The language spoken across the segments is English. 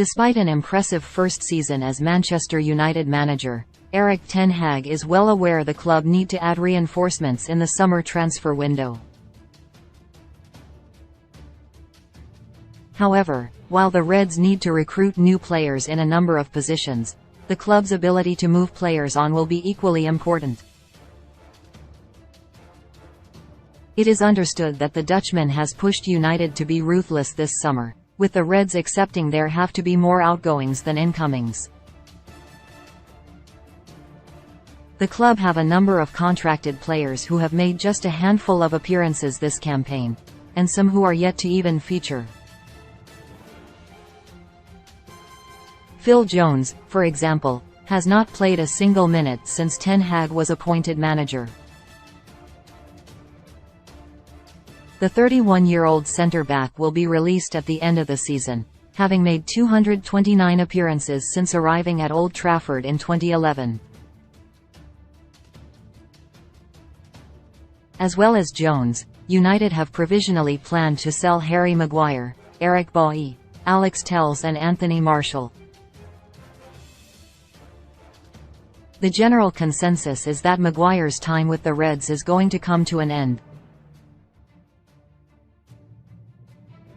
Despite an impressive first season as Manchester United manager, Erik ten Hag is well aware the club need to add reinforcements in the summer transfer window. However, while the Reds need to recruit new players in a number of positions, the club's ability to move players on will be equally important. It is understood that the Dutchman has pushed United to be ruthless this summer, with the Reds accepting there have to be more outgoings than incomings. The club have a number of contracted players who have made just a handful of appearances this campaign, and some who are yet to even feature. Phil Jones, for example, has not played a single minute since Ten Hag was appointed manager. The 31-year-old centre-back will be released at the end of the season, having made 229 appearances since arriving at Old Trafford in 2011. As well as Jones, United have provisionally planned to sell Harry Maguire, Eric Bailly, Alex Telles and Anthony Martial. The general consensus is that Maguire's time with the Reds is going to come to an end.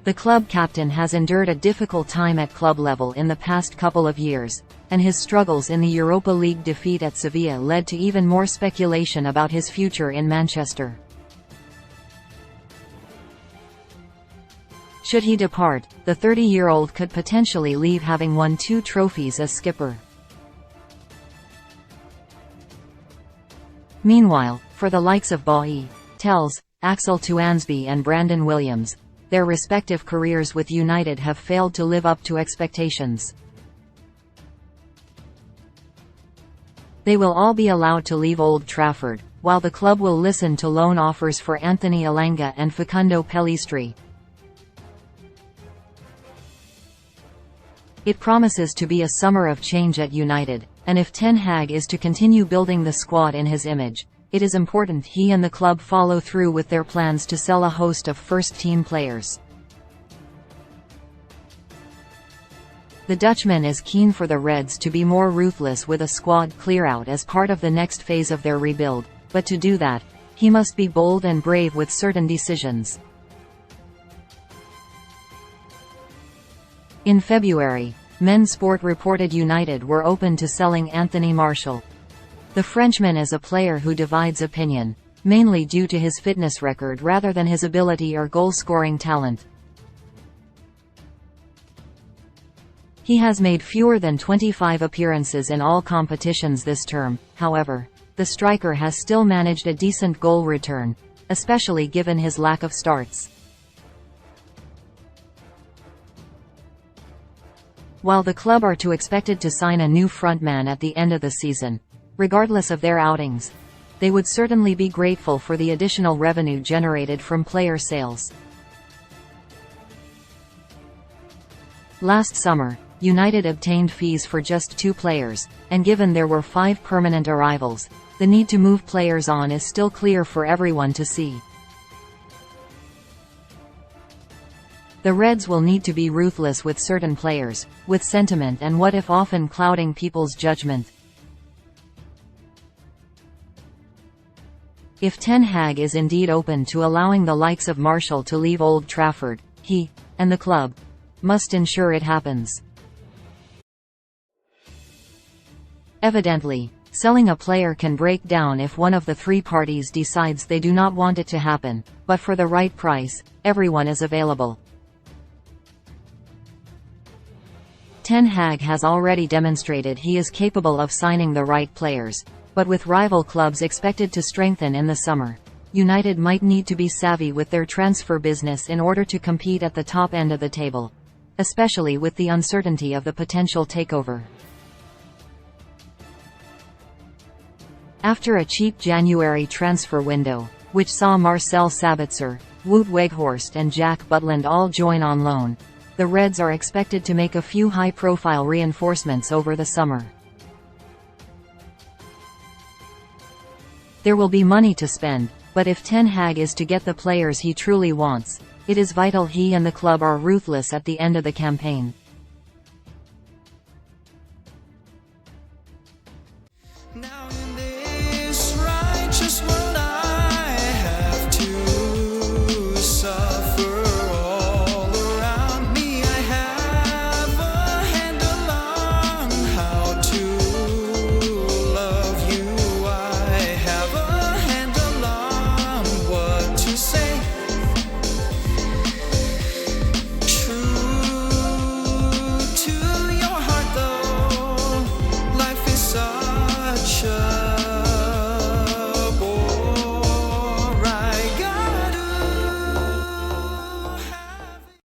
The club captain has endured a difficult time at club level in the past couple of years, and his struggles in the Europa League defeat at Sevilla led to even more speculation about his future in Manchester. Should he depart, the 30-year-old could potentially leave having won 2 trophies as skipper. Meanwhile, for the likes of Bailly, Telles, Axel Tuansby and Brandon Williams, their respective careers with United have failed to live up to expectations. They will all be allowed to leave Old Trafford, while the club will listen to loan offers for Anthony Elanga and Facundo Pellistri. It promises to be a summer of change at United, and if Ten Hag is to continue building the squad in his image, it is important he and the club follow through with their plans to sell a host of first-team players. The Dutchman is keen for the Reds to be more ruthless with a squad clear-out as part of the next phase of their rebuild, but to do that, he must be bold and brave with certain decisions. In February, Men Sport reported United were open to selling Anthony Martial. The Frenchman is a player who divides opinion, mainly due to his fitness record rather than his ability or goal-scoring talent. He has made fewer than 25 appearances in all competitions this term, however, the striker has still managed a decent goal return, especially given his lack of starts. While the club are expected to sign a new frontman at the end of the season, regardless of their outings, they would certainly be grateful for the additional revenue generated from player sales. Last summer, United obtained fees for just 2 players, and given there were 5 permanent arrivals, the need to move players on is still clear for everyone to see. The Reds will need to be ruthless with certain players, with sentiment and what if often clouding people's judgment. If Ten Hag is indeed open to allowing the likes of Martial to leave Old Trafford, he, and the club, must ensure it happens. Evidently, selling a player can break down if one of the 3 parties decides they do not want it to happen, but for the right price, everyone is available. Ten Hag has already demonstrated he is capable of signing the right players, but with rival clubs expected to strengthen in the summer, United might need to be savvy with their transfer business in order to compete at the top end of the table, especially with the uncertainty of the potential takeover. After a cheap January transfer window, which saw Marcel Sabitzer, Wout Weghorst and Jack Butland all join on loan, the Reds are expected to make a few high-profile reinforcements over the summer. There will be money to spend, but if Ten Hag is to get the players he truly wants, it is vital he and the club are ruthless at the end of the campaign.